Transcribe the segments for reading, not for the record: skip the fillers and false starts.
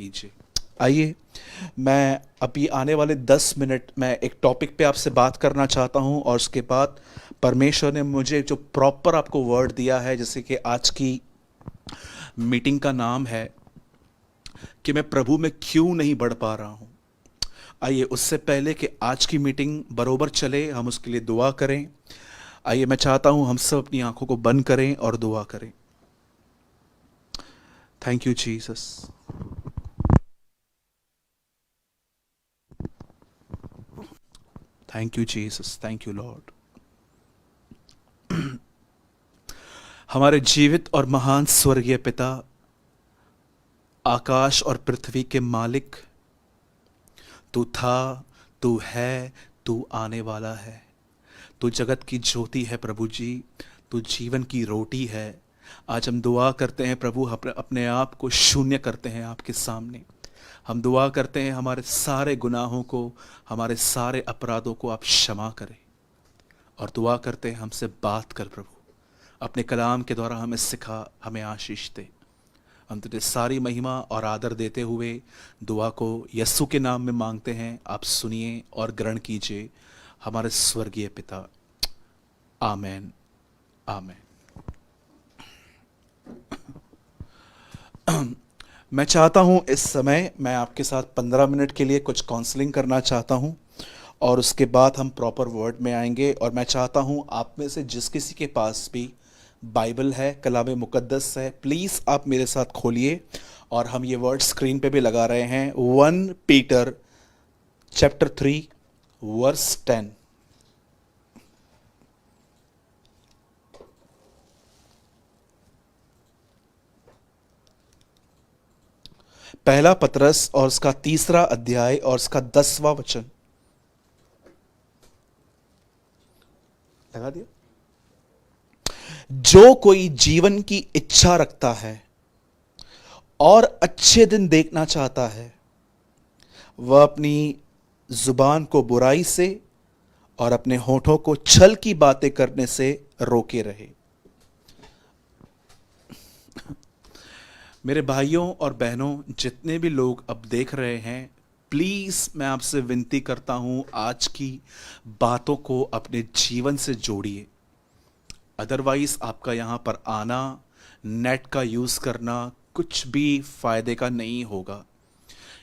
कीजिए। आइए, मैं अभी आने वाले 10 मिनट मैं एक टॉपिक पे आपसे बात करना चाहता हूँ, और उसके बाद परमेश्वर ने मुझे जो प्रॉपर आपको वर्ड दिया है, जैसे कि आज की मीटिंग का नाम है कि मैं प्रभु में क्यों नहीं बढ़ पा रहा हूँ। आइए, उससे पहले कि आज की मीटिंग बरोबर चले, हम उसके लिए दुआ करें। आइए, मैं चाहता हूँ हम सब अपनी आंखों को बंद करें और दुआ करें। Thank you Jesus. Thank you Jesus. Thank you Lord. हमारे जीवित और महान स्वर्गीय पिता, आकाश और पृथ्वी के मालिक, तू था, तू है, तू आने वाला है। तू जगत की ज्योति है प्रभु जी। तू जीवन की रोटी है। आज हम दुआ करते हैं प्रभु, अपने आप को शून्य करते हैं आपके सामने। हम दुआ करते हैं हमारे सारे गुनाहों को, हमारे सारे अपराधों को आप क्षमा करें, और दुआ करते हैं हमसे बात कर प्रभु। अपने कलाम के द्वारा हमें सिखा, हमें आशीष दे। हम तुझे सारी महिमा और आदर देते हुए दुआ को यस्सु के नाम में मांगते हैं। आप सुनिए और ग्रहण कीजिए हमारे स्वर्गीय पिता। आमेन। आमेन। मैं चाहता हूं इस समय मैं आपके साथ 15 मिनट के लिए कुछ काउंसलिंग करना चाहता हूं, और उसके बाद हम प्रॉपर वर्ड में आएंगे। और मैं चाहता हूं आप में से जिस किसी के पास भी बाइबल है, कलाम मुकद्दस है, प्लीज़ आप मेरे साथ खोलिए। और हम ये वर्ड स्क्रीन पे भी लगा रहे हैं। 1 पीटर चैप्टर 3 वर्स 10। पहला पतरस और उसका 3रा अध्याय और उसका 10वां वचन। लगा दिया। जो कोई जीवन की इच्छा रखता है और अच्छे दिन देखना चाहता है, वह अपनी जुबान को बुराई से और अपने होठों को छल की बातें करने से रोके रहे। मेरे भाइयों और बहनों, जितने भी लोग अब देख रहे हैं, प्लीज मैं आपसे विनती करता हूं, आज की बातों को अपने जीवन से जोड़िए। अदरवाइज आपका यहां पर आना, नेट का यूज करना कुछ भी फायदे का नहीं होगा।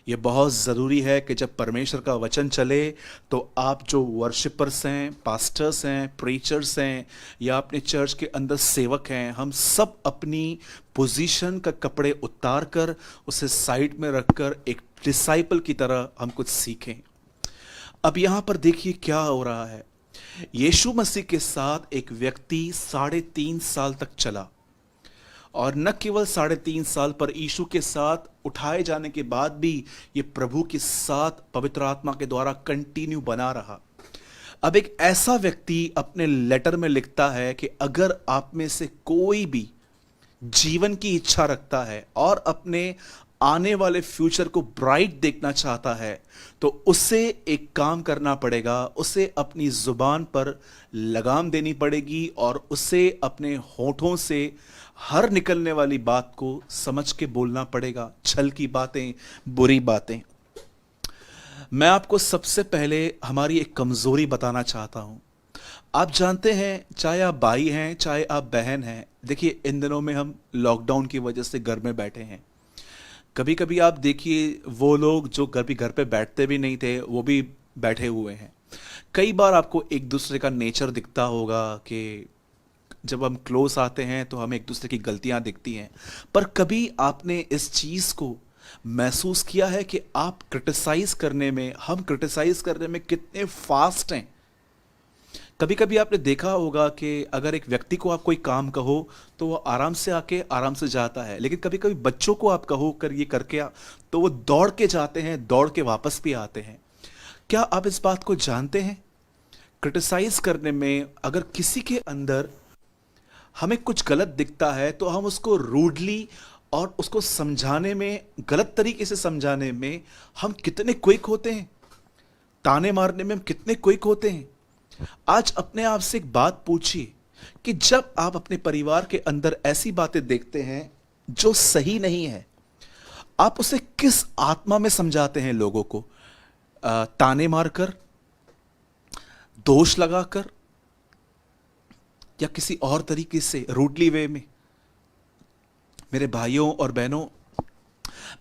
ये बहुत ज़रूरी है कि जब परमेश्वर का वचन चले तो आप जो वर्शिपर्स हैं, पास्टर्स हैं, प्रीचर्स हैं, या अपने चर्च के अंदर सेवक हैं, हम सब अपनी पोजीशन का कपड़े उतार कर उसे साइड में रखकर एक डिसाइपल की तरह हम कुछ सीखें। अब यहाँ पर देखिए क्या हो रहा है। यीशु मसीह के साथ एक व्यक्ति 3.5 साल तक चला, और न केवल 3.5 साल पर यीशु के साथ उठाए जाने के बाद भी ये प्रभु के साथ पवित्र आत्मा के द्वारा कंटिन्यू बना रहा। अब एक ऐसा व्यक्ति अपने लेटर में लिखता है कि अगर आप में से कोई भी जीवन की इच्छा रखता है और अपने आने वाले फ्यूचर को ब्राइट देखना चाहता है, तो उसे एक काम करना पड़ेगा। उसे अपनी जुबान पर लगाम देनी पड़ेगी, और उसे अपने होठों से हर निकलने वाली बात को समझ के बोलना पड़ेगा। छल की बातें, बुरी बातें। मैं आपको सबसे पहले हमारी एक कमजोरी बताना चाहता हूं। आप जानते हैं, चाहे आप भाई हैं, चाहे आप बहन हैं, देखिए इन दिनों में हम लॉकडाउन की वजह से घर में बैठे हैं। कभी कभी आप देखिए वो लोग जो कभी घर पे बैठते भी नहीं थे, वो भी बैठे हुए हैं। कई बार आपको एक दूसरे का नेचर दिखता होगा कि जब हम क्लोज आते हैं तो हमें एक दूसरे की गलतियां दिखती हैं। पर कभी आपने इस चीज को महसूस किया है कि आप क्रिटिसाइज करने में, हम क्रिटिसाइज करने में कितने फास्ट हैं? कभी कभी आपने देखा होगा कि अगर एक व्यक्ति को आप कोई काम कहो तो वो आराम से आके आराम से जाता है, लेकिन कभी कभी बच्चों को आप कहो कर ये करके आ, तो वो दौड़ के जाते हैं, दौड़ के वापस भी आते हैं। क्या आप इस बात को जानते हैं? क्रिटिसाइज करने में अगर किसी के अंदर हमें कुछ गलत दिखता है तो हम उसको रूडली और उसको समझाने में, गलत तरीके से समझाने में हम कितने क्विक होते हैं, ताने मारने में हम कितने क्विक होते हैं। आज अपने आप से एक बात पूछिए कि जब आप अपने परिवार के अंदर ऐसी बातें देखते हैं जो सही नहीं है, आप उसे किस आत्मा में समझाते हैं लोगों को? ताने मारकर, दोष लगाकर, या किसी और तरीके से, रूडली वे में? मेरे भाइयों और बहनों,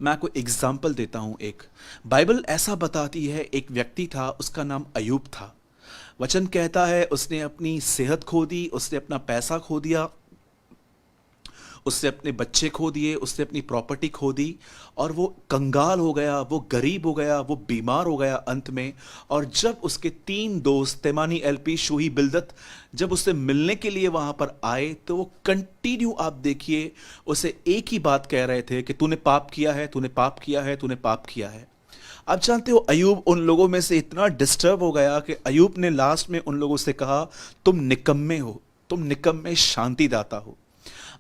मैं आपको एग्जाम्पल देता हूं। एक बाइबल ऐसा बताती है, एक व्यक्ति था, उसका नाम अयूब था। वचन कहता है उसने अपनी सेहत खो दी, उसने अपना पैसा खो दिया, उसने अपने बच्चे खो दिए, उसने अपनी प्रॉपर्टी खो दी, और वो कंगाल हो गया, वो गरीब हो गया, वो बीमार हो गया अंत में। और जब उसके 3 दोस्त तेमानी, एलपी, शूही, बिल्दत जब उससे मिलने के लिए वहां पर आए, तो वो कंटिन्यू, आप देखिए, उसे एक ही बात कह रहे थे कि तूने पाप किया है, तूने पाप किया है, तूने पाप किया है। आप जानते हो, अयूब उन लोगों में से इतना डिस्टर्ब हो गया कि अयूब ने लास्ट में उन लोगों से कहा, तुम निकम्मे हो, तुम निकम्मे शांतिदाता हो।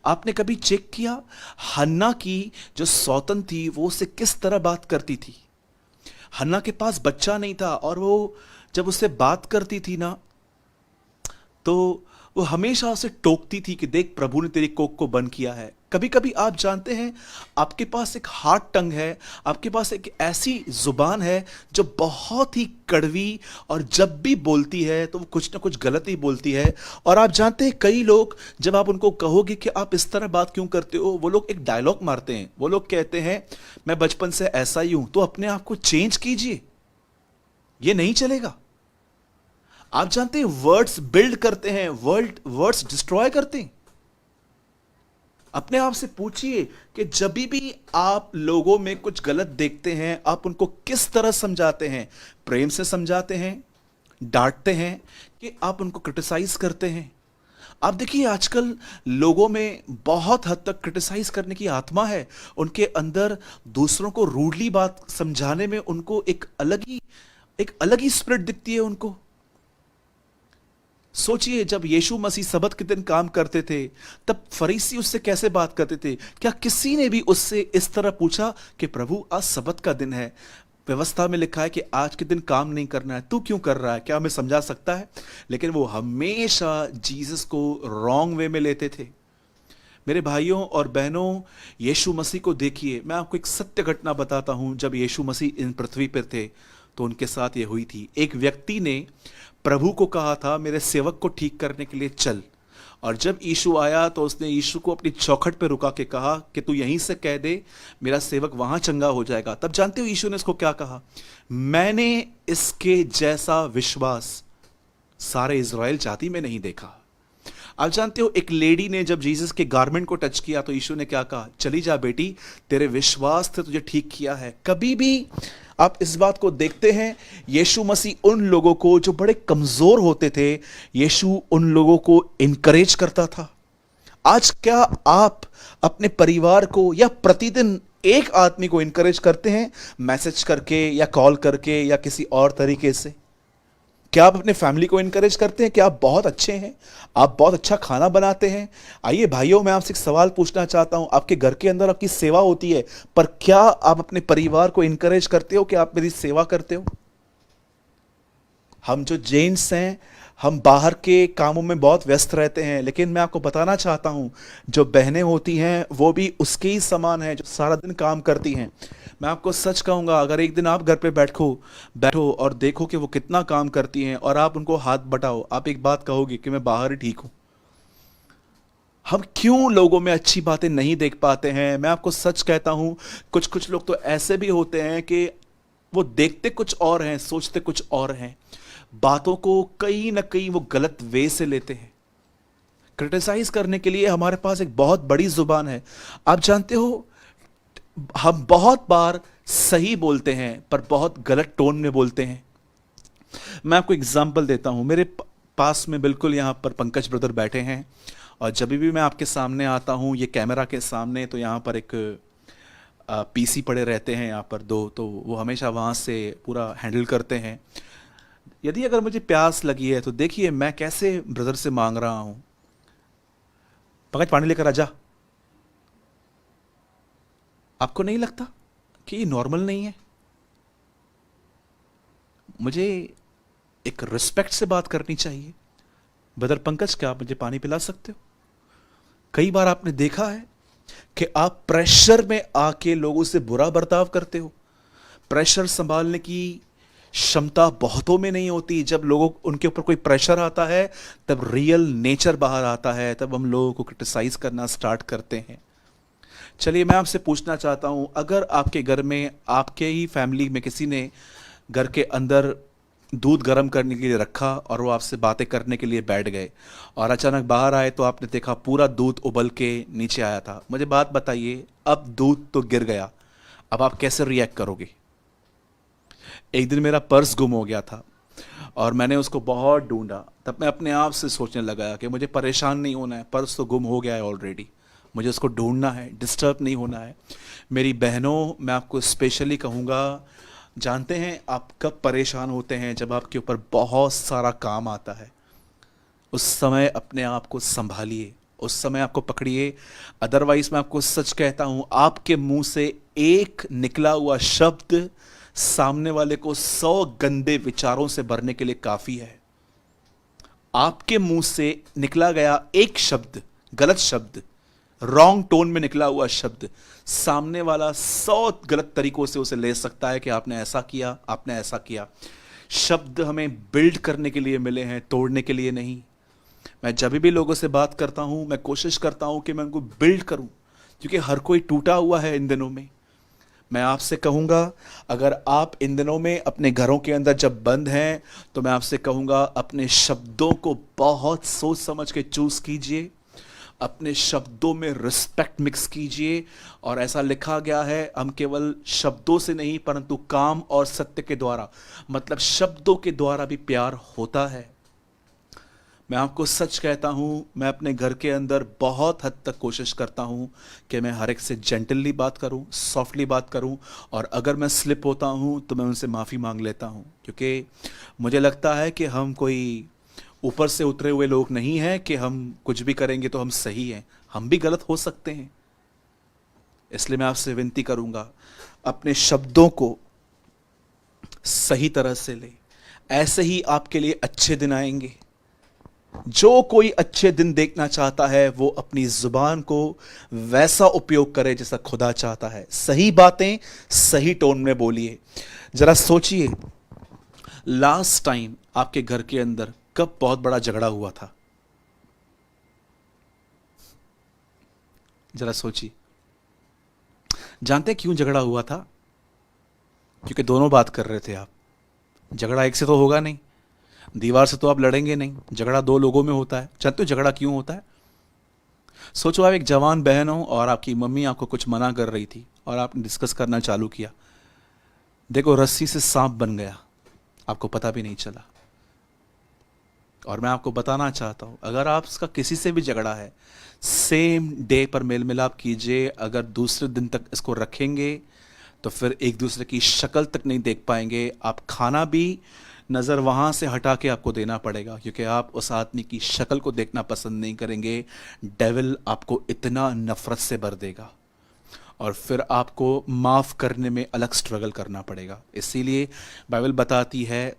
आपने कभी चेक किया हन्ना की जो सौतन थी वो उससे किस तरह बात करती थी? हन्ना के पास बच्चा नहीं था, और वो जब उससे बात करती थी ना, तो वो हमेशा उसे टोकती थी कि देख, प्रभु ने तेरी कोख को बंद किया है। कभी कभी आप जानते हैं, आपके पास एक हार्ड टंग है, आपके पास एक ऐसी जुबान है जो बहुत ही कड़वी, और जब भी बोलती है तो वो कुछ ना कुछ गलत ही बोलती है। और आप जानते हैं, कई लोग, जब आप उनको कहोगे कि आप इस तरह बात क्यों करते हो, वो लोग एक डायलॉग मारते हैं। वो लोग कहते हैं, मैं बचपन से ऐसा ही हूं। तो अपने आप को चेंज कीजिए, ये नहीं चलेगा। आप जानते हैं, वर्ड्स बिल्ड करते हैं, वर्ड्स डिस्ट्रॉय करते हैं। अपने आप से पूछिए कि जब भी आप लोगों में कुछ गलत देखते हैं, आप उनको किस तरह समझाते हैं? प्रेम से समझाते हैं, डांटते हैं, कि आप उनको क्रिटिसाइज करते हैं? आप देखिए, आजकल लोगों में बहुत हद तक क्रिटिसाइज करने की आत्मा है। उनके अंदर दूसरों को रूडली बात समझाने में उनको एक अलग ही स्पिरिट दिखती है उनको। सोचिए, जब यीशु मसीह सबत के दिन काम करते थे, तब फरीसी उससे कैसे बात करते थे? क्या किसी ने भी उससे इस तरह पूछा कि प्रभु, आज सबत का दिन है, व्यवस्था में लिखा है कि आज के दिन काम नहीं करना है, तू क्यों कर रहा है? क्या हमें समझा सकता है? लेकिन वो हमेशा जीसस को रॉन्ग वे में लेते थे। मेरे भाइयों और बहनों, यीशु मसीह को देखिए। मैं आपको एक सत्य घटना बताता हूं। जब यीशु मसीह इन पृथ्वी पर थे, तो उनके साथ ये हुई थी। एक व्यक्ति ने प्रभु को कहा था, मेरे सेवक को ठीक करने के लिए चल। और जब यीशु आया, तो उसने यीशु को अपनी चौखट पे रुका के कहा कि तू यहीं से कह दे, मेरा सेवक वहां चंगा हो जाएगा। तब जानते हो यीशु ने इसको क्या कहा? मैंने इसके जैसा विश्वास सारे इज़राइल जाति में नहीं देखा। आप जानते हो, एक लेडी ने जब जीसस के गारमेंट को टच किया, तो यीशु ने क्या कहा? चली जा बेटी, तेरे विश्वास से तुझे ठीक किया है। कभी भी आप इस बात को देखते हैं, यीशु मसीह उन लोगों को जो बड़े कमजोर होते थे, यीशु उन लोगों को इनकरेज करता था। आज क्या आप अपने परिवार को या प्रतिदिन एक आदमी को इनकरेज करते हैं, मैसेज करके या कॉल करके या किसी और तरीके से? क्या आप अपने फैमिली को इनकरेज करते हैं कि आप बहुत अच्छे हैं, आप बहुत अच्छा खाना बनाते हैं? आइए भाइयों, मैं आपसे एक सवाल पूछना चाहता हूं। आपके घर के अंदर आपकी सेवा होती है, पर क्या आप अपने परिवार को इनकरेज करते हो कि आप मेरी सेवा करते हो? हम जो जेंट्स हैं, हम बाहर के कामों में बहुत व्यस्त रहते हैं, लेकिन मैं आपको बताना चाहता हूं, जो बहनें होती हैं वो भी उसके ही समान हैं, जो सारा दिन काम करती हैं। मैं आपको सच कहूंगा, अगर एक दिन आप घर पे बैठो और देखो कि वो कितना काम करती हैं, और आप उनको हाथ बटाओ, आप एक बात कहोगे कि मैं बाहर ही ठीक हूं। हम क्यों लोगों में अच्छी बातें नहीं देख पाते हैं? मैं आपको सच कहता हूं, कुछ कुछ लोग तो ऐसे भी होते हैं कि वो देखते कुछ और हैं, सोचते कुछ और हैं, बातों को कहीं ना कहीं वो गलत वे से लेते हैं। क्रिटिसाइज करने के लिए हमारे पास एक बहुत बड़ी जुबान है। आप जानते हो, हम बहुत बार सही बोलते हैं, पर बहुत गलत टोन में बोलते हैं। मैं आपको एग्जांपल देता हूं। मेरे पास में बिल्कुल यहां पर पंकज ब्रदर बैठे हैं, और जब भी मैं आपके सामने आता हूं, ये कैमरा के सामने, तो यहां पर एक पीसी पड़े रहते हैं, यहाँ पर 2, तो वो हमेशा वहां से पूरा हैंडल करते हैं। यदि अगर मुझे प्यास लगी है, तो देखिए मैं कैसे ब्रदर से मांग रहा हूं, पंकज पानी लेकर आजा। आपको नहीं लगता कि ये नॉर्मल नहीं है? मुझे एक रिस्पेक्ट से बात करनी चाहिए। ब्रदर पंकज, क्या आप मुझे पानी पिला सकते हो? कई बार आपने देखा है कि आप प्रेशर में आके लोगों से बुरा बर्ताव करते हो। प्रेशर संभालने की क्षमता बहुतों में नहीं होती। जब लोगों उनके ऊपर कोई प्रेशर आता है तब रियल नेचर बाहर आता है, तब हम लोगों को क्रिटिसाइज करना स्टार्ट करते हैं। चलिए मैं आपसे पूछना चाहता हूं, अगर आपके घर में, आपके ही फैमिली में किसी ने घर के अंदर दूध गर्म करने के लिए रखा और वो आपसे बातें करने के लिए बैठ गए और अचानक बाहर आए तो आपने देखा पूरा दूध उबल के नीचे आया था। मुझे बात बताइए, अब दूध तो गिर गया, अब आप कैसे रिएक्ट करोगे? एक दिन मेरा पर्स गुम हो गया था और मैंने उसको बहुत ढूंढा। तब मैं अपने आप से सोचने लगा कि मुझे परेशान नहीं होना है, पर्स तो गुम हो गया है ऑलरेडी, मुझे उसको ढूंढना है, डिस्टर्ब नहीं होना है। मेरी बहनों, मैं आपको स्पेशली कहूँगा, जानते हैं आप कब परेशान होते हैं? जब आपके ऊपर बहुत सारा काम आता है। उस समय अपने आप को संभालिए, उस समय आपको पकड़िए। अदरवाइज मैं आपको सच कहता हूं, आपके मुंह से एक निकला हुआ शब्द सामने वाले को 100 गंदे विचारों से भरने के लिए काफी है। आपके मुंह से निकला गया एक शब्द, गलत शब्द, रॉन्ग टोन में निकला हुआ शब्द, सामने वाला 100 गलत तरीकों से उसे ले सकता है कि आपने ऐसा किया, आपने ऐसा किया। शब्द हमें बिल्ड करने के लिए मिले हैं, तोड़ने के लिए नहीं। मैं जब भी लोगों से बात करता हूं, मैं कोशिश करता हूं कि मैं उनको बिल्ड करूं, क्योंकि हर कोई टूटा हुआ है इन दिनों में। मैं आपसे कहूंगा, अगर आप इन दिनों में अपने घरों के अंदर जब बंद हैं, तो मैं आपसे कहूंगा अपने शब्दों को बहुत सोच समझ के चूज कीजिए। अपने शब्दों में रिस्पेक्ट मिक्स कीजिए। और ऐसा लिखा गया है, हम केवल शब्दों से नहीं परंतु काम और सत्य के द्वारा, मतलब शब्दों के द्वारा भी प्यार होता है। मैं आपको सच कहता हूं, मैं अपने घर के अंदर बहुत हद तक कोशिश करता हूं कि मैं हर एक से जेंटली बात करूं, सॉफ्टली बात करूं, और अगर मैं स्लिप होता हूं तो मैं उनसे माफ़ी मांग लेता हूं, क्योंकि मुझे लगता है कि हम कोई ऊपर से उतरे हुए लोग नहीं हैं कि हम कुछ भी करेंगे तो हम सही हैं, हम भी गलत हो सकते हैं। इसलिए मैं आपसे विनती करूंगा, अपने शब्दों को सही तरह से ले। ऐसे ही आपके लिए अच्छे दिन आएंगे। जो कोई अच्छे दिन देखना चाहता है वो अपनी जुबान को वैसा उपयोग करे जैसा खुदा चाहता है। सही बातें सही टोन में बोलिए। जरा सोचिए, लास्ट टाइम आपके घर के अंदर कब बहुत बड़ा झगड़ा हुआ था? जरा सोचिए। जानते क्यों झगड़ा हुआ था? क्योंकि दोनों बात कर रहे थे आप। झगड़ा एक से तो होगा नहीं, दीवार से तो आप लड़ेंगे नहीं, झगड़ा दो लोगों में होता है। जानते हो झगड़ा क्यों होता है? सोचो, आप एक जवान बहन हो और आपकी मम्मी आपको कुछ मना कर रही थी और आपने डिस्कस करना चालू किया। देखो, रस्सी से सांप बन गया, आपको पता भी नहीं चला। और मैं आपको बताना चाहता हूं, अगर आपका किसी से भी झगड़ा है, सेम डे पर मेल मिलाप कीजिए। अगर दूसरे दिन तक इसको रखेंगे तो फिर एक दूसरे की शक्ल तक नहीं देख पाएंगे। आप खाना भी नज़र वहाँ से हटा के आपको देना पड़ेगा, क्योंकि आप उस आदमी की शक्ल को देखना पसंद नहीं करेंगे। डेविल आपको इतना नफरत से भर देगा और फिर आपको माफ़ करने में अलग स्ट्रगल करना पड़ेगा। इसीलिए बाइबल बताती है,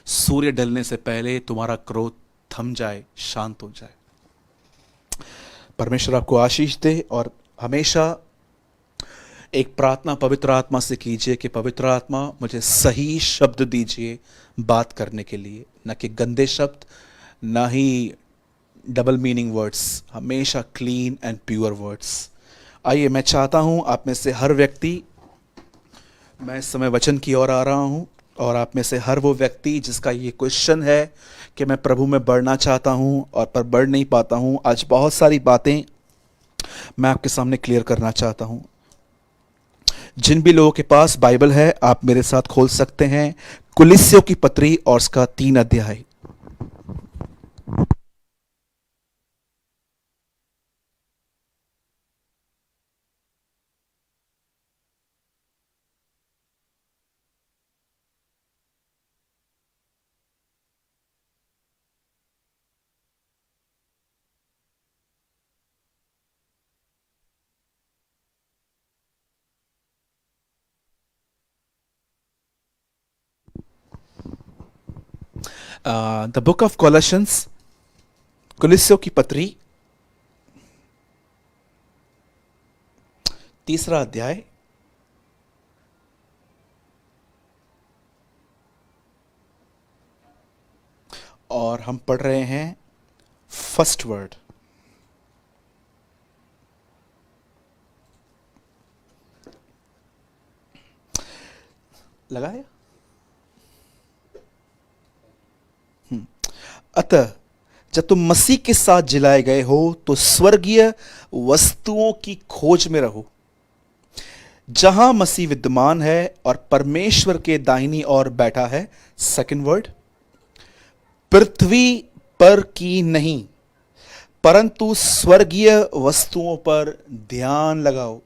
सूर्य ढलने से पहले तुम्हारा क्रोध थम जाए, शांत हो जाए। परमेश्वर आपको आशीष दे। और हमेशा एक प्रार्थना पवित्र आत्मा से कीजिए कि पवित्र आत्मा मुझे सही शब्द दीजिए बात करने के लिए, ना कि गंदे शब्द, ना ही डबल मीनिंग वर्ड्स, हमेशा क्लीन एंड प्योर वर्ड्स। आइए, मैं चाहता हूं आप में से हर व्यक्ति, मैं इस समय वचन की ओर आ रहा हूं, और आप में से हर वो व्यक्ति जिसका ये क्वेश्चन है कि मैं प्रभु में बढ़ना चाहता हूं और पर बढ़ नहीं पाता हूं, आज बहुत सारी बातें मैं आपके सामने क्लियर करना चाहता हूं। जिन भी लोगों के पास बाइबल है, आप मेरे साथ खोल सकते हैं कुलिस्सियों की पत्री और उसका 3 अध्याय। द बुक ऑफ कोलोसियंस, कुलिस्सियों की पत्री तीसरा अध्याय और हम पढ़ रहे हैं फर्स्ट वर्ड। लगाया। अतः जब तुम मसीह के साथ जिलाए गए हो तो स्वर्गीय वस्तुओं की खोज में रहो, जहां मसीह विद्यमान है और परमेश्वर के दाहिनी ओर बैठा है। सेकंड वर्ड, पृथ्वी पर की नहीं परंतु स्वर्गीय वस्तुओं पर ध्यान लगाओ।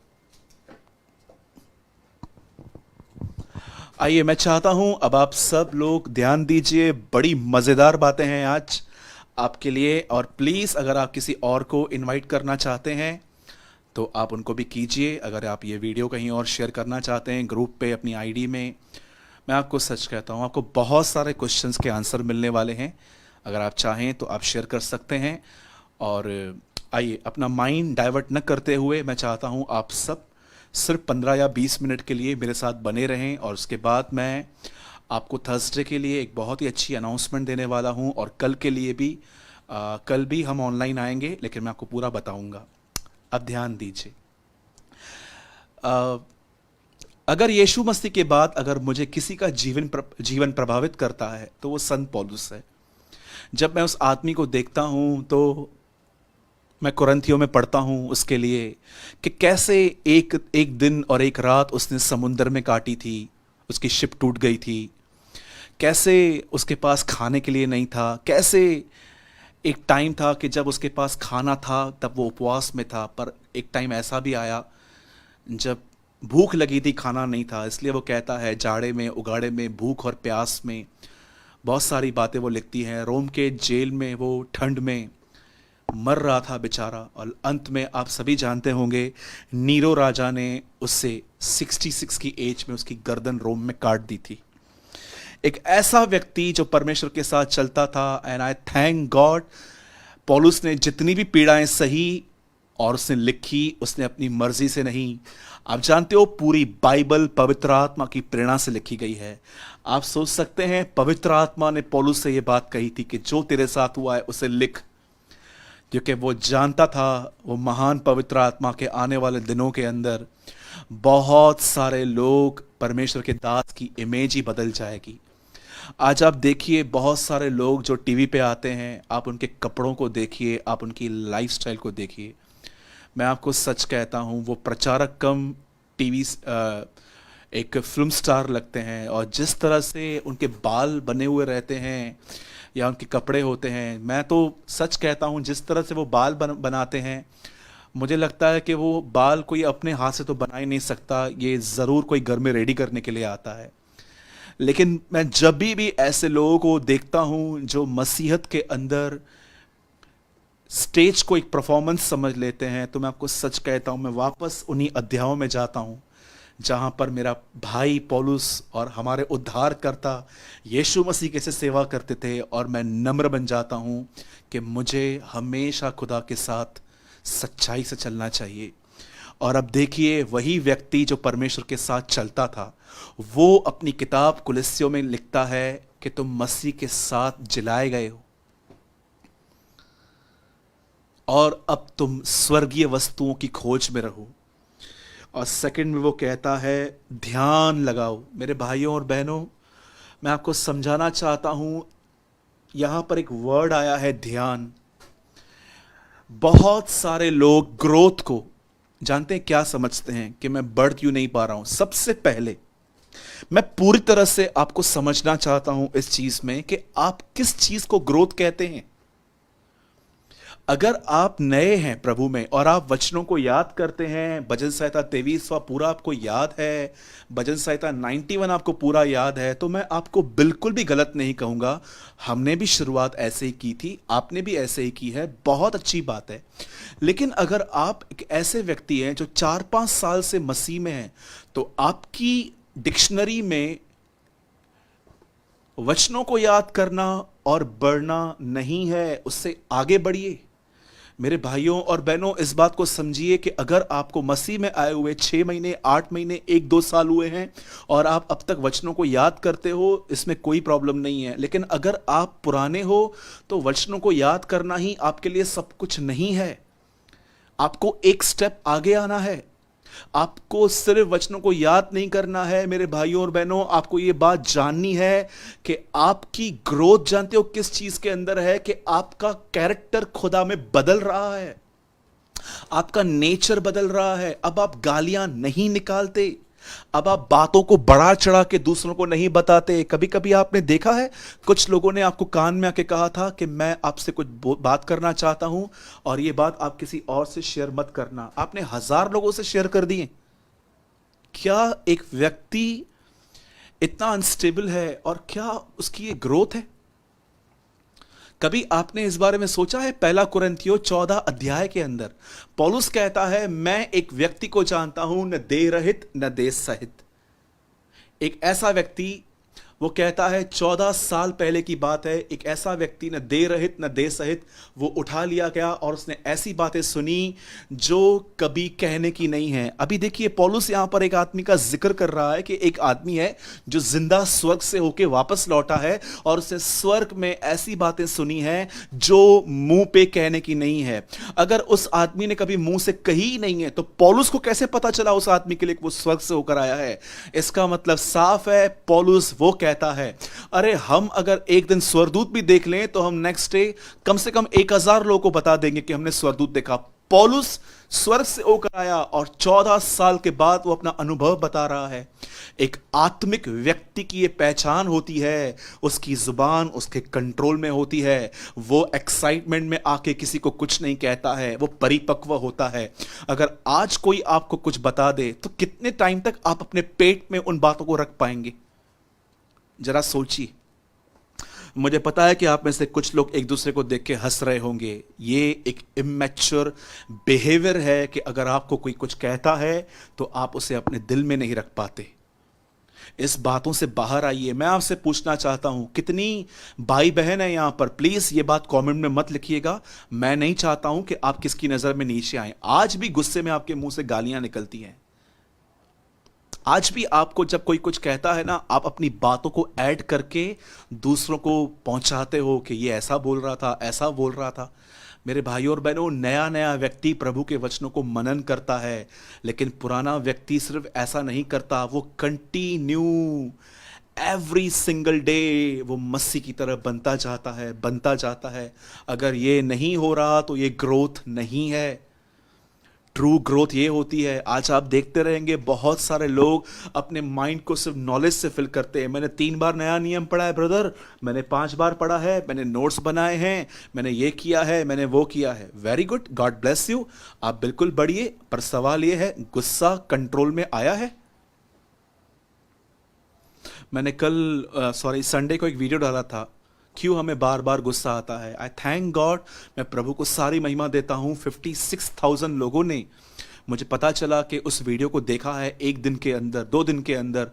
आइए, मैं चाहता हूं अब आप सब लोग ध्यान दीजिए। बड़ी मजेदार बातें हैं आज आपके लिए, और प्लीज अगर आप किसी और को इनवाइट करना चाहते हैं तो आप उनको भी कीजिए। अगर आप ये वीडियो कहीं और शेयर करना चाहते हैं ग्रुप पे अपनी आईडी में, मैं आपको सच कहता हूं, आपको बहुत सारे क्वेश्चंस के आंसर मिलने वाले हैं। अगर आप चाहें तो आप शेयर कर सकते हैं। और आइए, अपना माइंड डाइवर्ट न करते हुए मैं चाहता हूं आप सब सिर्फ 15 या 20 मिनट के लिए मेरे साथ बने रहें, और उसके बाद मैं आपको थर्सडे के लिए एक बहुत ही अच्छी अनाउंसमेंट देने वाला हूं, और कल के लिए भी कल भी हम ऑनलाइन आएंगे, लेकिन मैं आपको पूरा बताऊंगा। अब ध्यान दीजिए। अगर यीशु मसीह के बाद अगर मुझे किसी का जीवन प्रभावित करता है तो वो संत पौलुस है। जब मैं उस आदमी को देखता हूं तो मैं कुरिन्थियों में पढ़ता हूं उसके लिए कि कैसे एक एक दिन और एक रात उसने समुद्र में काटी थी, उसकी शिप टूट गई थी, कैसे उसके पास खाने के लिए नहीं था, कैसे एक टाइम था कि जब उसके पास खाना था तब वो उपवास में था, पर एक टाइम ऐसा भी आया जब भूख लगी थी, खाना नहीं था। इसलिए वो कहता है जाड़े में उगाड़े में भूख और प्यास में, बहुत सारी बातें वो लिखती हैं। रोम के जेल में वो ठंड में मर रहा था बेचारा, और अंत में आप सभी जानते होंगे नीरो राजा ने उससे 66 की एज में उसकी गर्दन रोम में काट दी थी। एक ऐसा व्यक्ति जो परमेश्वर के साथ चलता था, एंड आई थैंक गॉड पौलुस ने जितनी भी पीड़ाएं सही और उसने लिखी, उसने अपनी मर्जी से नहीं। आप जानते हो पूरी बाइबल पवित्र आत्मा की प्रेरणा से लिखी गई है। आप सोच सकते हैं पवित्र आत्मा ने पौलुस से यह बात कही थी कि जो तेरे साथ हुआ है उसे लिख, क्योंकि वो जानता था वो महान पवित्र आत्मा के आने वाले दिनों के अंदर बहुत सारे लोग परमेश्वर के दास की इमेज ही बदल जाएगी। आज आप देखिए बहुत सारे लोग जो टीवी पे आते हैं, आप उनके कपड़ों को देखिए, आप उनकी लाइफस्टाइल को देखिए। मैं आपको सच कहता हूँ वो प्रचारक कम टीवी एक फिल्म स्टार लगते हैं, और जिस तरह से उनके बाल बने हुए रहते हैं या उनके कपड़े होते हैं, मैं तो सच कहता हूँ जिस तरह से वो बाल बनाते हैं, मुझे लगता है कि वो बाल कोई अपने हाथ से तो बना ही नहीं सकता, ये ज़रूर कोई घर में रेडी करने के लिए आता है। लेकिन मैं जब भी ऐसे लोगों को देखता हूँ जो मसीहत के अंदर स्टेज को एक परफॉर्मेंस समझ लेते हैं, तो मैं आपको सच कहता हूँ मैं वापस उन्हीं अध्यायों में जाता हूँ जहाँ पर मेरा भाई पौलुस और हमारे उद्धारकर्ता यीशु मसीह कैसे सेवा करते थे, और मैं नम्र बन जाता हूँ कि मुझे हमेशा खुदा के साथ सच्चाई से चलना चाहिए। और अब देखिए वही व्यक्ति जो परमेश्वर के साथ चलता था, वो अपनी किताब कुलिस्सियों में लिखता है कि तुम मसीह के साथ जिलाए गए हो और अब तुम स्वर्गीय वस्तुओं की खोज में रहो। और सेकंड में वो कहता है ध्यान लगाओ। मेरे भाइयों और बहनों, मैं आपको समझाना चाहता हूं, यहां पर एक वर्ड आया है ध्यान। बहुत सारे लोग ग्रोथ को जानते हैं, क्या समझते हैं कि मैं बढ़ क्यों नहीं पा रहा हूं। सबसे पहले मैं पूरी तरह से आपको समझना चाहता हूं इस चीज में कि आप किस चीज को ग्रोथ कहते हैं। अगर आप नए हैं प्रभु में और आप वचनों को याद करते हैं, भजन संहिता 23वां पूरा आपको याद है, भजन संहिता 91 आपको पूरा याद है, तो मैं आपको बिल्कुल भी गलत नहीं कहूंगा। हमने भी शुरुआत ऐसे ही की थी, आपने भी ऐसे ही की है, बहुत अच्छी बात है। लेकिन अगर आप एक ऐसे व्यक्ति हैं जो 4-5 साल से मसीह में हैं, तो आपकी डिक्शनरी में वचनों को याद करना और बढ़ना नहीं है, उससे आगे बढ़िए। मेरे भाइयों और बहनों, इस बात को समझिए कि अगर आपको मसीह में आए हुए 6 महीने, 8 महीने, 1-2 साल हुए हैं और आप अब तक वचनों को याद करते हो, इसमें कोई प्रॉब्लम नहीं है। लेकिन अगर आप पुराने हो तो वचनों को याद करना ही आपके लिए सब कुछ नहीं है। आपको एक स्टेप आगे आना है। आपको सिर्फ वचनों को याद नहीं करना है मेरे भाइयों और बहनों, आपको यह बात जाननी है कि आपकी ग्रोथ, जानते हो किस चीज के अंदर है? कि आपका कैरेक्टर खुदा में बदल रहा है, आपका नेचर बदल रहा है। अब आप गालियां नहीं निकालते, अब आप बातों को बढ़ा चढ़ा के दूसरों को नहीं बताते। कभी कभी आपने देखा है कुछ लोगों ने आपको कान में आके कहा था कि मैं आपसे कुछ बात करना चाहता हूं और ये बात आप किसी और से शेयर मत करना। आपने 1000 लोगों से शेयर कर दिए। क्या एक व्यक्ति इतना अनस्टेबल है और क्या उसकी ये ग्रोथ है? कभी आपने इस बारे में सोचा है? 1 कुरिन्थियों 14 अध्याय के अंदर पौलुस कहता है, मैं एक व्यक्ति को जानता हूं, न देह रहित न देश सहित। एक ऐसा व्यक्ति, वो कहता है 14 साल पहले की बात है, एक ऐसा व्यक्ति न देह रहित न देश सहित वो उठा लिया गया और उसने ऐसी बातें सुनी जो कभी कहने की नहीं है। अभी देखिए पौलुस यहां पर एक आदमी का जिक्र कर रहा है कि एक आदमी है जो जिंदा स्वर्ग से होके वापस लौटा है और उसने स्वर्ग में ऐसी बातें सुनी है जो मुंह पे कहने की नहीं है। अगर उस आदमी ने कभी मुंह से कही ही नहीं है तो पौलुस को कैसे पता चला उस आदमी के लिए वो स्वर्ग से होकर आया है? इसका मतलब साफ है, पौलुस वो कहता है, अरे हम अगर एक दिन स्वर्गदूत भी देख लें तो हम नेक्स्ट डे कम से कम 1000 लोगों को बता देंगे कि हमने स्वर्गदूत देखा। पौलुस स्वर्ग से होकर आया और 14 साल के बाद वो अपना अनुभव बता रहा है। एक आत्मिक व्यक्ति की ये पहचान होती है, उसकी जुबान उसके कंट्रोल में होती है, वो एक्साइटमेंट में आके किसी को कुछ नहीं कहता है, वो परिपक्व होता है। अगर आज कोई आपको कुछ बता दे तो कितने टाइम तक आप अपने पेट में उन बातों को रख पाएंगे? जरा सोचिए। मुझे पता है कि आप में से कुछ लोग एक दूसरे को देख के हंस रहे होंगे। ये एक इमैच्योर बिहेवियर है कि अगर आपको कोई कुछ कहता है तो आप उसे अपने दिल में नहीं रख पाते। इस बातों से बाहर आइए। मैं आपसे पूछना चाहता हूं, कितनी भाई बहन है यहां पर? प्लीज ये बात कमेंट में मत लिखिएगा। मैं नहीं चाहता हूं कि आप किसकी नजर में नीचे आए। आज भी गुस्से में आपके मुंह से गालियां निकलती हैं। आज भी आपको जब कोई कुछ कहता है ना, आप अपनी बातों को ऐड करके दूसरों को पहुंचाते हो कि ये ऐसा बोल रहा था, ऐसा बोल रहा था। मेरे भाइयों और बहनों, नया नया व्यक्ति प्रभु के वचनों को मनन करता है, लेकिन पुराना व्यक्ति सिर्फ ऐसा नहीं करता, वो कंटिन्यू एवरी सिंगल डे वो मसीह की तरह बनता जाता है। अगर ये नहीं हो रहा तो ये ग्रोथ नहीं है। ट्रू ग्रोथ ये होती है। आज आप देखते रहेंगे बहुत सारे लोग अपने माइंड को सिर्फ नॉलेज से फिल करते हैं। मैंने 3 बार नया नियम पढ़ा है ब्रदर, मैंने 5 बार पढ़ा है, मैंने नोट्स बनाए हैं, मैंने ये किया है, मैंने वो किया है। Very good, God bless you, आप बिल्कुल बढ़िए। पर सवाल ये है, गुस्सा कंट्रोल में आया है? मैंने संडे को एक वीडियो डाला था, क्यों हमें बार बार गुस्सा आता है। आई थैंक गॉड, मैं प्रभु को सारी महिमा देता हूं। 56,000 लोगों ने, मुझे पता चला कि उस वीडियो को देखा है 1 दिन के अंदर, 2 दिन के अंदर।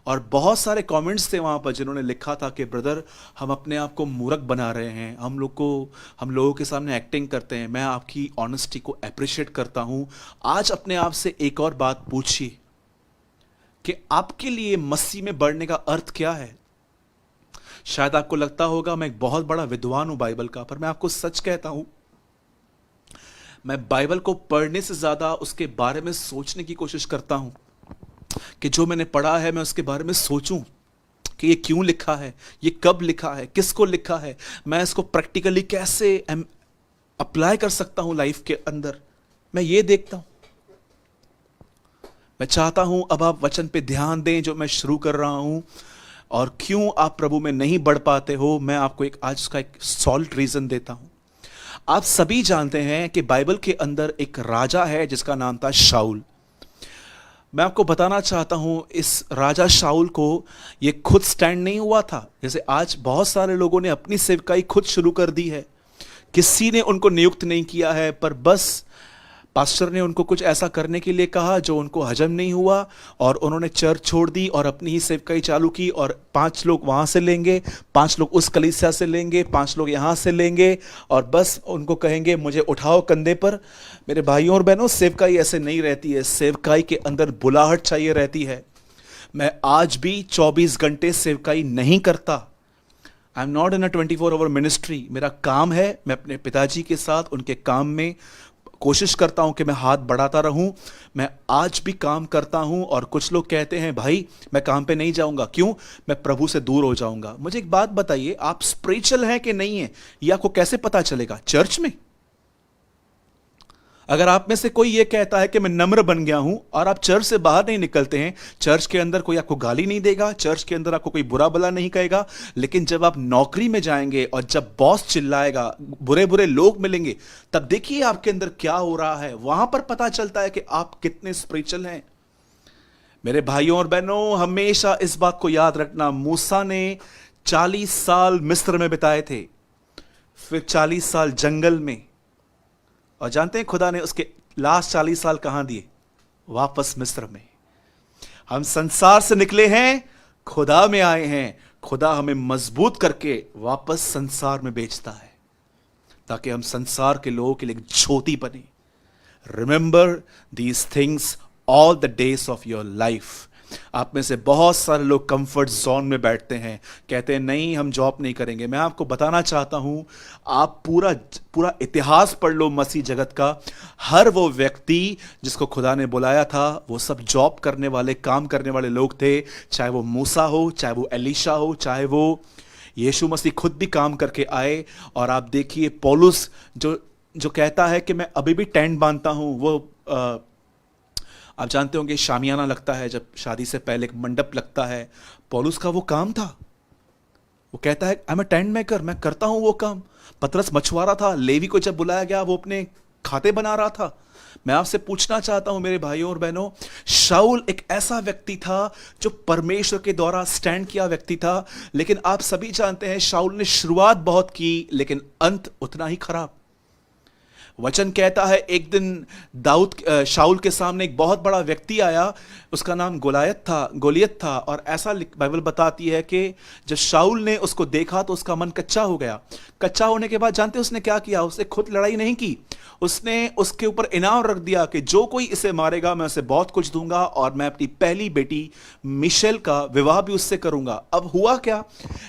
और बहुत सारे कमेंट्स थे वहां पर जिन्होंने लिखा था कि ब्रदर हम अपने आप को मूर्ख बना रहे हैं, हम लोगों के सामने एक्टिंग करते हैं। मैं आपकी ऑनेस्टी को अप्रिशिएट करता हूं। आज अपने आप से एक और बात पूछिए कि आपके लिए मसीह में बढ़ने का अर्थ क्या है। शायद आपको लगता होगा मैं एक बहुत बड़ा विद्वान हूं बाइबल का, पर मैं आपको सच कहता हूं, मैं बाइबल को पढ़ने से ज्यादा उसके बारे में सोचने की कोशिश करता हूं कि जो मैंने पढ़ा है मैं उसके बारे में सोचूं कि ये क्यों लिखा है, ये कब लिखा है, किसको लिखा है, मैं इसको प्रैक्टिकली कैसे अप्लाई कर सकता हूं लाइफ के अंदर। मैं ये देखता हूं। मैं चाहता हूं अब आप वचन पे ध्यान दें जो मैं शुरू कर रहा हूं। और क्यों आप प्रभु में नहीं बढ़ पाते हो, मैं आपको आज का एक सॉल्ट रीजन देता हूं। आप सभी जानते हैं कि बाइबल के अंदर एक राजा है जिसका नाम था शाऊल। मैं आपको बताना चाहता हूं, इस राजा शाऊल को ये खुद स्टैंड नहीं हुआ था। जैसे आज बहुत सारे लोगों ने अपनी सेवकाई खुद शुरू कर दी है, किसी ने उनको नियुक्त नहीं किया है, पर बस पास्टर ने उनको कुछ ऐसा करने के लिए कहा जो उनको हजम नहीं हुआ, और उन्होंने चर्च छोड़ दी और अपनी ही सेवकाई चालू की, और 5 लोग वहाँ से लेंगे, 5 लोग उस कलीसिया से लेंगे, 5 लोग यहाँ से लेंगे, और बस उनको कहेंगे मुझे उठाओ कंधे पर। मेरे भाइयों और बहनों, सेवकाई ऐसे नहीं रहती है। सेवकाई के अंदर बुलाहट चाहिए रहती है। मैं आज भी 24 घंटे सेवकाई नहीं करता। I am not in a 24 hour ministry. मेरा काम है, मैं अपने पिताजी के साथ उनके काम में कोशिश करता हूं कि मैं हाथ बढ़ाता रहूं। मैं आज भी काम करता हूं, और कुछ लोग कहते हैं भाई मैं काम पे नहीं जाऊंगा। क्यों? मैं प्रभु से दूर हो जाऊंगा। मुझे एक बात बताइए, आप स्पिरिचुअल हैं कि नहीं है, ये आपको कैसे पता चलेगा? चर्च में? अगर आप में से कोई ये कहता है कि मैं नम्र बन गया हूं, और आप चर्च से बाहर नहीं निकलते हैं, चर्च के अंदर कोई आपको गाली नहीं देगा, चर्च के अंदर आपको कोई बुरा भला नहीं कहेगा, लेकिन जब आप नौकरी में जाएंगे और जब बॉस चिल्लाएगा, बुरे बुरे लोग मिलेंगे, तब देखिए आपके अंदर क्या हो रहा है। वहां पर पता चलता है कि आप कितने स्पिरिचुअल हैं। मेरे भाइयों और बहनों, हमेशा इस बात को याद रखना, मूसा ने 40 साल मिस्र में बिताए थे, फिर 40 साल जंगल में, और जानते हैं खुदा ने उसके लास्ट 40 साल कहां दिए? वापस मिस्र में। हम संसार से निकले हैं, खुदा में आए हैं। खुदा हमें मजबूत करके वापस संसार में भेजता है, ताकि हम संसार के लोगों के लिए एक ज्योति बने। Remember these things all the days of your life. आप में से बहुत सारे लोग कंफर्ट जोन में बैठते हैं, कहते हैं नहीं हम जॉब नहीं करेंगे। मैं आपको बताना चाहता हूं, आप पूरा पूरा इतिहास पढ़ लो मसीह जगत का। हर वो व्यक्ति जिसको खुदा ने बुलाया था, वो सब जॉब करने वाले, काम करने वाले लोग थे। चाहे वो मूसा हो, चाहे वो एलीशा हो, चाहे वो यीशु मसीह खुद भी काम करके आए। और आप देखिए पौलुस जो कहता है कि मैं अभी भी टेंट बांधता हूं, वो आप जानते होंगे शामियाना लगता है, जब शादी से पहले एक मंडप लगता है, पौलुस का वो काम था। वो कहता है I am a tent maker, मैं करता हूं वो काम। पतरस मछुआरा था, लेवी को जब बुलाया गया वो अपने खाते बना रहा था। मैं आपसे पूछना चाहता हूं मेरे भाइयों और बहनों, शाऊल एक ऐसा व्यक्ति था जो परमेश्वर के द्वारा स्टैंड किया व्यक्ति था, लेकिन आप सभी जानते हैं शाऊल ने शुरुआत बहुत की, लेकिन अंत उतना ही खराब। वचन कहता है एक दिन शाऊल के सामने एक बहुत बड़ा व्यक्ति आया, उसका नाम गोलियत था। और ऐसा बाइबल बताती है कि जब शाऊल ने उसको देखा तो उसका मन कच्चा हो गया। कच्चा होने के बाद जानते उसने क्या किया? उसने खुद लड़ाई नहीं की, उसने उसके ऊपर इनाम रख दिया कि जो कोई इसे मारेगा मैं उसे बहुत कुछ दूंगा, और मैं अपनी पहली बेटी मिशेल का विवाह भी उससे करूंगा। अब हुआ क्या?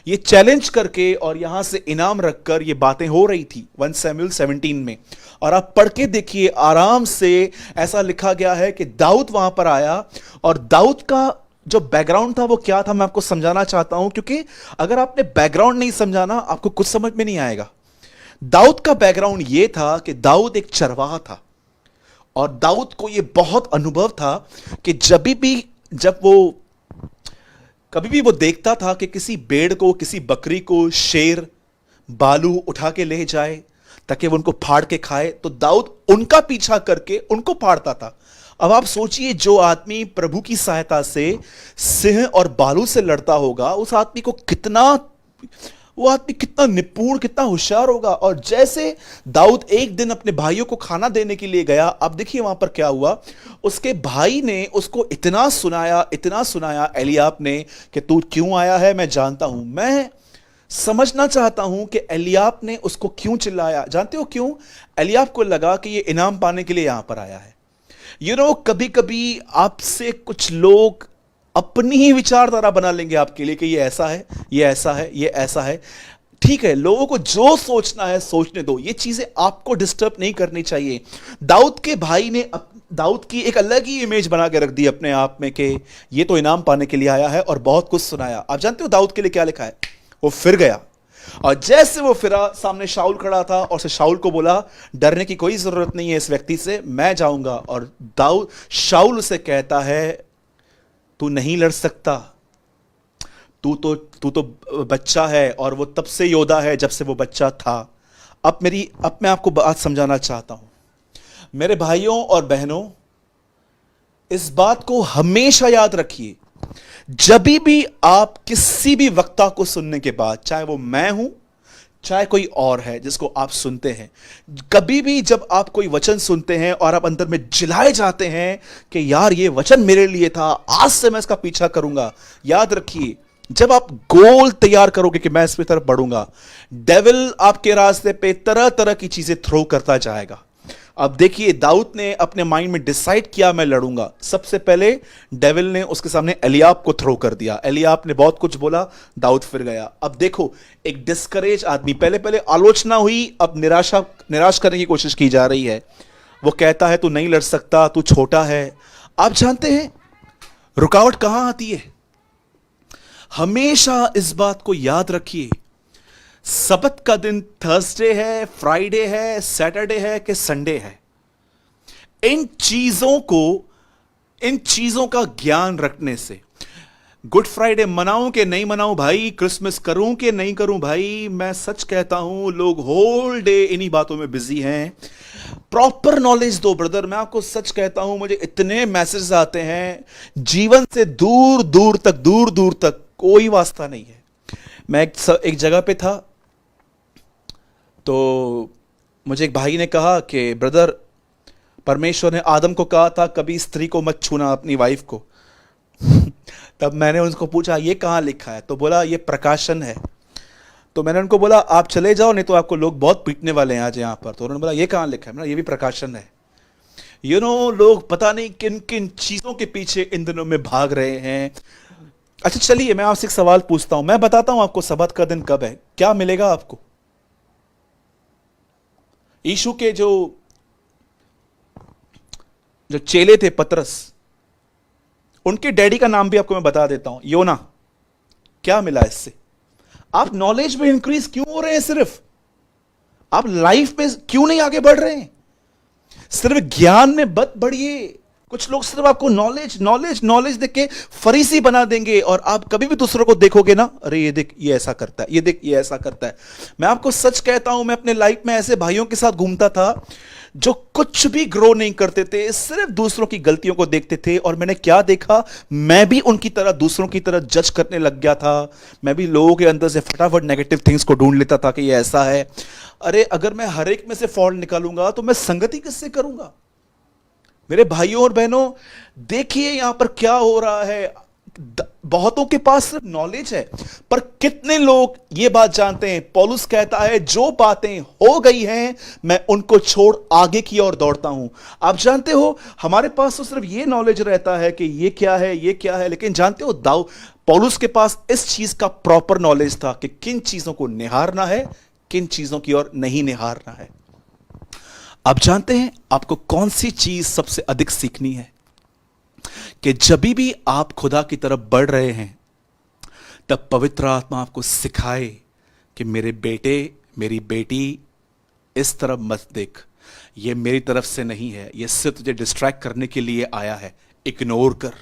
ये चैलेंज करके और यहां से इनाम रखकर ये बातें हो रही थी 1 शमूएल 17 में। और आप पढ़ के देखिए आराम से, ऐसा लिखा गया है कि दाऊद वहां पर आया, और दाऊद का जो बैकग्राउंड था वो क्या था, मैं आपको समझाना चाहता हूं, क्योंकि अगर आपने बैकग्राउंड नहीं समझाना आपको कुछ समझ में नहीं आएगा। दाऊद का बैकग्राउंड यह था कि दाऊद एक चरवाहा था, और दाऊद को यह बहुत अनुभव था कि कभी भी वो देखता था कि किसी भेड़ को, किसी बकरी को शेर भालू उठा के ले जाए ताकि वो उनको फाड़ के खाए, तो दाऊद उनका पीछा करके उनको फाड़ता था। अब आप सोचिए, जो आदमी प्रभु की सहायता से सिंह और भालू से लड़ता होगा, उस आदमी को वो आदमी कितना निपुण, कितना होशियार होगा। और जैसे दाऊद एक दिन अपने भाइयों को खाना देने के लिए गया, अब देखिए वहां पर क्या हुआ। उसके भाई ने उसको इतना सुनाया एलियाब ने कि तू क्यों आया है मैं जानता हूं। मैं समझना चाहता हूं कि एलियाब ने उसको क्यों चिल्लाया। जानते हो क्यों? एलियाब को लगा कि ये इनाम पाने के लिए यहां पर आया है। कभी कभी आपसे कुछ लोग अपनी ही विचारधारा बना लेंगे आपके लिए कि ये ऐसा है, ये ऐसा है, ये ऐसा है। ठीक है, लोगों को जो सोचना है सोचने दो, ये चीजें आपको डिस्टर्ब नहीं करनी चाहिए। दाऊद के भाई ने दाऊद की एक अलग ही इमेज बना के रख दी अपने आप में कि ये तो इनाम पाने के लिए आया है, और बहुत कुछ सुनाया। आप जानते हो दाऊद के लिए क्या लिखा है? वो फिर गया, और जैसे वो फिरा, सामने शाऊल खड़ा था, और से शाऊल को बोला डरने की कोई जरूरत नहीं है इस व्यक्ति से, मैं जाऊंगा। और शाऊल उसे कहता है तू नहीं लड़ सकता, तू तो बच्चा है, और वो तब से योद्धा है जब से वो बच्चा था। अब मैं आपको बात समझाना चाहता हूं मेरे भाइयों और बहनों, इस बात को हमेशा याद रखिए। जब भी आप किसी भी वक्ता को सुनने के बाद, चाहे वो मैं हूं, चाहे कोई और है जिसको आप सुनते हैं, कभी भी जब आप कोई वचन सुनते हैं और आप अंदर में जिलाए जाते हैं कि यार ये वचन मेरे लिए था, आज से मैं इसका पीछा करूंगा, याद रखिए जब आप गोल तैयार करोगे कि मैं इस पे तरफ बढ़ूंगा, डेविल आपके रास्ते पे तरह तरह की चीजें थ्रो करता जाएगा। अब देखिए दाऊद ने अपने माइंड में डिसाइड किया मैं लड़ूंगा। सबसे पहले डेविल ने उसके सामने एलियाब को थ्रो कर दिया, एलियाब ने बहुत कुछ बोला, दाऊद फिर गया। अब देखो एक डिस्करेज आदमी, पहले पहले आलोचना हुई, अब निराश करने की कोशिश की जा रही है। वो कहता है तू नहीं लड़ सकता, तू छोटा है। आप जानते हैं रुकावट कहां आती है? हमेशा इस बात को याद रखिए, सब्त का दिन थर्सडे है, फ्राइडे है, सैटरडे है कि संडे है, इन चीजों का ज्ञान रखने से, गुड फ्राइडे मनाऊं कि नहीं मनाऊं भाई, क्रिसमस करूं कि नहीं करूं भाई, मैं सच कहता हूं लोग होल डे इन्हीं बातों में बिजी हैं। प्रॉपर नॉलेज दो ब्रदर। मैं आपको सच कहता हूं, मुझे इतने मैसेज आते हैं, जीवन से दूर दूर तक कोई वास्ता नहीं है। मैं एक जगह पे था तो मुझे एक भाई ने कहा कि ब्रदर, परमेश्वर ने आदम को कहा था कभी स्त्री को मत छूना, अपनी वाइफ को। तब मैंने उनको पूछा ये कहाँ लिखा है? तो बोला ये प्रकाशन है। तो मैंने उनको बोला आप चले जाओ, नहीं तो आपको लोग बहुत पीटने वाले हैं आज यहाँ पर। तो उन्होंने बोला ये कहाँ लिखा है? मैंने ये भी प्रकाशन है। लोग पता नहीं किन किन चीजों के पीछे इन दिनों में भाग रहे हैं। अच्छा चलिए मैं आपसे एक सवाल पूछता हूं, मैं बताता हूं आपको सब्त का दिन कब है, क्या मिलेगा आपको? यीशु के जो चेले थे पतरस, उनके डैडी का नाम भी आपको मैं बता देता हूं, योना। क्या मिला इससे? आप नॉलेज में इंक्रीज क्यों हो रहे हैं? सिर्फ आप लाइफ में क्यों नहीं आगे बढ़ रहे हैं? सिर्फ ज्ञान में मत बढ़िए। कुछ लोग सिर्फ आपको नॉलेज देख के फरीसी बना देंगे, और आप कभी भी दूसरों को देखोगे ना, अरे ये देख ये ऐसा करता है, ये देख ये ऐसा करता है। मैं आपको सच कहता हूं, मैं अपने लाइफ में ऐसे भाइयों के साथ घूमता था जो कुछ भी ग्रो नहीं करते थे, सिर्फ दूसरों की गलतियों को देखते थे। और मैंने क्या देखा, मैं भी उनकी तरह दूसरों की तरह जज करने लग गया था। मैं भी लोगों के अंदर से फटाफट नेगेटिव थिंग्स को ढूंढ लेता था कि ये ऐसा है। अरे अगर मैं हर एक में से फॉल्ट निकालूंगा तो मैं संगति किससे करूंगा? मेरे भाइयों और बहनों, देखिए यहां पर क्या हो रहा है। बहुतों के पास सिर्फ नॉलेज है, पर कितने लोग ये बात जानते हैं? पौलुस कहता है जो बातें हो गई हैं मैं उनको छोड़ आगे की ओर दौड़ता हूं। आप जानते हो हमारे पास तो सिर्फ ये नॉलेज रहता है कि ये क्या है, ये क्या है, लेकिन जानते हो पौलुस के पास इस चीज का प्रॉपर नॉलेज था कि किन चीजों को निहारना है, किन चीजों की ओर नहीं निहारना है। आप जानते हैं आपको कौन सी चीज सबसे अधिक सीखनी है? कि जब भी आप खुदा की तरफ बढ़ रहे हैं, तब पवित्र आत्मा आपको सिखाए कि मेरे बेटे, मेरी बेटी, इस तरफ मत देख, ये मेरी तरफ से नहीं है, ये सिर्फ तुझे डिस्ट्रैक्ट करने के लिए आया है, इग्नोर कर।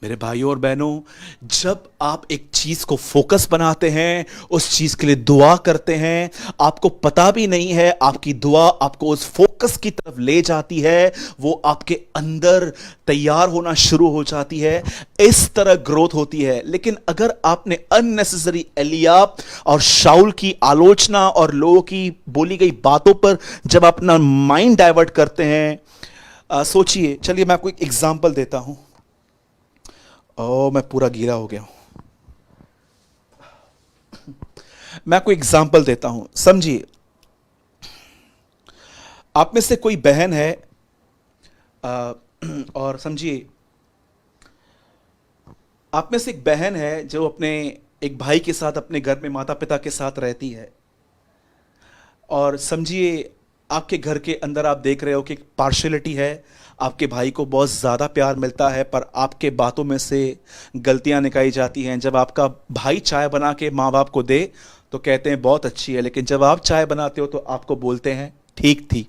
मेरे भाइयों और बहनों, जब आप एक चीज को फोकस बनाते हैं, उस चीज के लिए दुआ करते हैं, आपको पता भी नहीं है आपकी दुआ आपको उस फोकस की तरफ ले जाती है, वो आपके अंदर तैयार होना शुरू हो जाती है, इस तरह ग्रोथ होती है। लेकिन अगर आपने अननेसेसरी एलियाब और शाऊल की आलोचना और लोगों की बोली गई बातों पर जब अपना माइंड डाइवर्ट करते हैं, सोचिए। चलिए मैं आपको एक एग्जांपल देता हूं। मैं पूरा गीला हो गया हूं। मैं आपको एग्जाम्पल देता हूं, समझिए। आप में से कोई बहन है और समझिए आप में से एक बहन है जो अपने एक भाई के साथ अपने घर में माता पिता के साथ रहती है, और समझिए आपके घर के अंदर आप देख रहे हो कि पार्शियलिटी है, आपके भाई को बहुत ज़्यादा प्यार मिलता है, पर आपके बातों में से गलतियां निकाली जाती हैं। जब आपका भाई चाय बना के माँ बाप को दे तो कहते हैं बहुत अच्छी है, लेकिन जब आप चाय बनाते हो तो आपको बोलते हैं ठीक थी।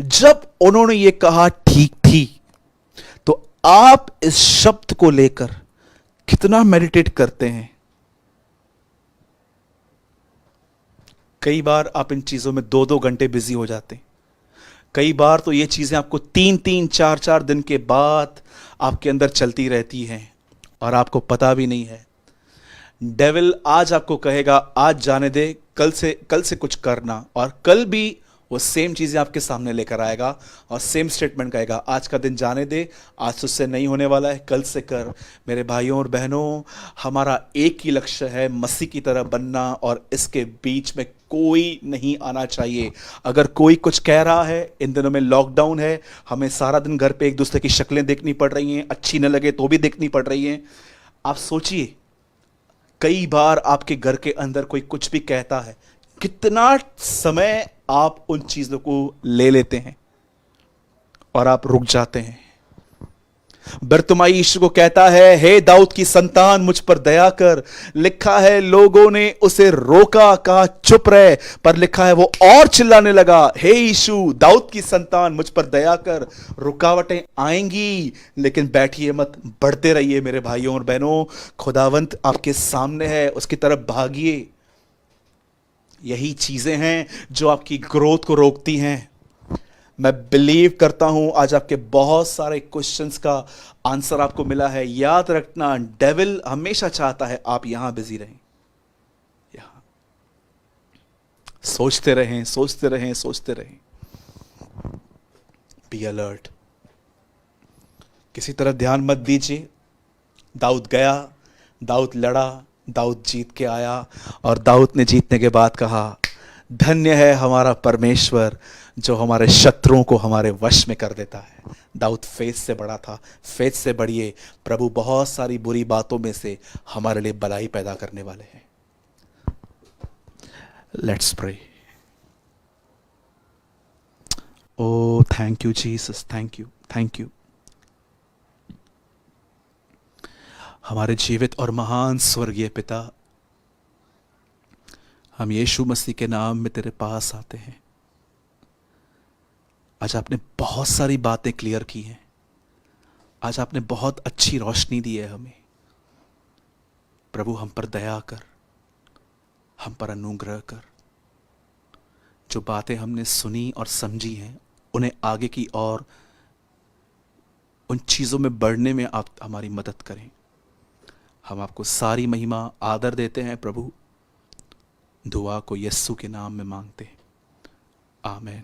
जब उन्होंने ये कहा ठीक थी, तो आप इस शब्द को लेकर कितना मेडिटेट करते हैं? कई बार आप इन चीजों में 2-2 घंटे बिजी हो जाते हैं। कई बार तो ये चीजें आपको 3-3, 4-4 दिन के बाद आपके अंदर चलती रहती हैं और आपको पता भी नहीं है। डेविल आज आपको कहेगा आज जाने दे, कल से कुछ करना, और कल भी वो सेम चीजें आपके सामने लेकर आएगा और सेम स्टेटमेंट कहेगा, आज का दिन जाने दे, आज तुझसे नहीं होने वाला है, कल से कर। मेरे भाइयों और बहनों, हमारा एक ही लक्ष्य है, मसीह की तरह बनना, और इसके बीच में कोई नहीं आना चाहिए। अगर कोई कुछ कह रहा है, इन दिनों में लॉकडाउन है, हमें सारा दिन घर पे एक दूसरे की शक्लें देखनी पड़ रही हैं, अच्छी न लगे तो भी देखनी पड़ रही हैं। आप सोचिए, कई बार आपके घर के अंदर कोई कुछ भी कहता है, कितना समय आप उन चीजों को ले लेते हैं और आप रुक जाते हैं। बरतुमाई यीशु को कहता है, हे दाऊद की संतान मुझ पर दया कर। लिखा है लोगों ने उसे रोका, कहा चुप रहे, पर लिखा है वो और चिल्लाने लगा, हे यीशु दाऊद की संतान मुझ पर दया कर। रुकावटें आएंगी, लेकिन बैठिए मत, बढ़ते रहिए मेरे भाइयों और बहनों। खुदावंत आपके सामने है, उसकी तरफ भागिए। यही चीजें हैं जो आपकी ग्रोथ को रोकती हैं। मैं बिलीव करता हूं आज आपके बहुत सारे क्वेश्चंस का आंसर आपको मिला है। याद रखना, डेविल हमेशा चाहता है आप यहां बिजी रहें, यहां सोचते रहें, सोचते रहें, सोचते रहें। बी अलर्ट, किसी तरह ध्यान मत दीजिए। दाऊद गया, दाऊद लड़ा, दाऊद जीत के आया, और दाऊद ने जीतने के बाद कहा, धन्य है हमारा परमेश्वर जो हमारे शत्रुओं को हमारे वश में कर देता है। दाऊद फेथ से बड़ा था। फेथ से बढ़िए, प्रभु बहुत सारी बुरी बातों में से हमारे लिए भलाई पैदा करने वाले हैं। Let's pray. O thank you Jesus, thank you, thank you. हमारे जीवित और महान स्वर्गीय पिता, हम यीशु मसीह के नाम में तेरे पास आते हैं। आज आपने बहुत सारी बातें क्लियर की हैं। आज आपने बहुत अच्छी रोशनी दी है हमें। प्रभु हम पर दया कर, हम पर अनुग्रह कर। जो बातें हमने सुनी और समझी हैं, उन्हें आगे की और उन चीज़ों में बढ़ने में आप हमारी मदद करें। हम आपको सारी महिमा आदर देते हैं प्रभु। दुआ को यस्सु के नाम में मांगते हैं, आमीन।